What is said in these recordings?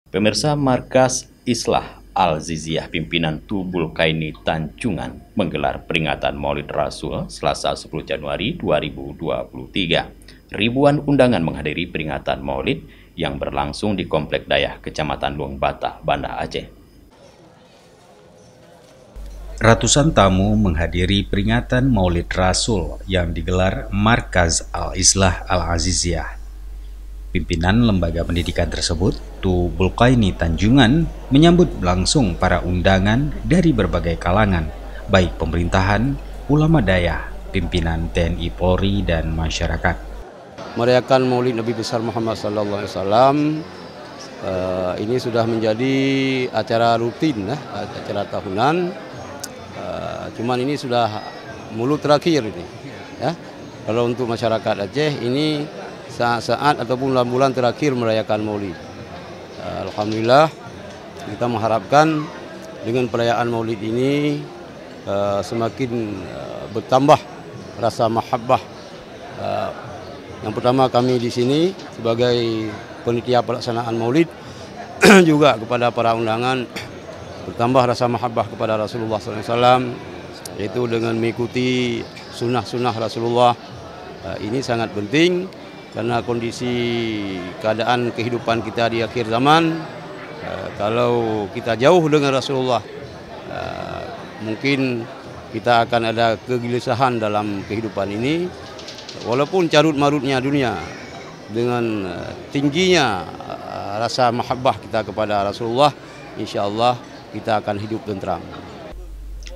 Pemirsa, Markas Islah Al-Aziziyah pimpinan Tubul Kaini Tanjungan menggelar peringatan Maulid Rasul Selasa 10 Januari 2023. Ribuan undangan menghadiri peringatan Maulid yang berlangsung di Komplek Dayah, Kecamatan Luang Batah, Banda Aceh. Ratusan tamu menghadiri peringatan Maulid Rasul yang digelar Markas Al-Islah Al-Aziziyah. Pimpinan lembaga pendidikan tersebut, Tubul Kaini Tanjungan, menyambut langsung para undangan dari berbagai kalangan, baik pemerintahan, ulama dayah, pimpinan TNI Polri, dan masyarakat. Merayakan Maulid Nabi besar Muhammad SAW ini sudah menjadi acara rutin, acara tahunan. Cuman ini sudah mulut terakhir ini, ya. Kalau untuk masyarakat Aceh ini saat-saat ataupun bulan-bulan terakhir merayakan Maulid. Alhamdulillah, kita mengharapkan dengan perayaan Maulid ini semakin bertambah rasa mahabbah. Yang pertama, kami di sini sebagai panitia pelaksanaan Maulid juga kepada para undangan bertambah rasa mahabbah kepada Rasulullah SAW, yaitu dengan mengikuti sunnah-sunnah Rasulullah. Ini sangat penting karena kondisi keadaan kehidupan kita di akhir zaman, kalau kita jauh dengan Rasulullah, mungkin kita akan ada kegelisahan dalam kehidupan ini. Walaupun carut marutnya dunia, dengan tingginya rasa mahabbah kita kepada Rasulullah, insya Allah kita akan hidup tentram.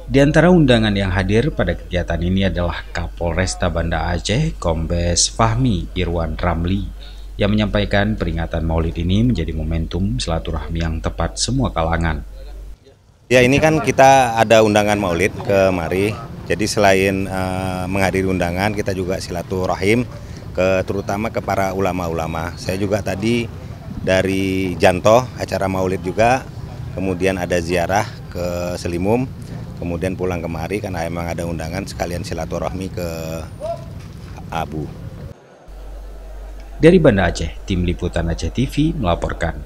Di antara undangan yang hadir pada kegiatan ini adalah Kapolresta Banda Aceh, Kombes Fahmi Irwan Ramli, yang menyampaikan peringatan Maulid ini menjadi momentum silaturahmi yang tepat semua kalangan. Ya, ini kan kita ada undangan Maulid kemari. Jadi selain menghadiri undangan, kita juga silaturahim terutama ke para ulama-ulama. Saya juga tadi dari Janto, acara Maulid juga, kemudian ada ziarah ke Selimum, kemudian pulang kemari karena emang ada undangan sekalian silaturahmi ke Abu. Dari Banda Aceh, Tim Liputan Aceh TV melaporkan.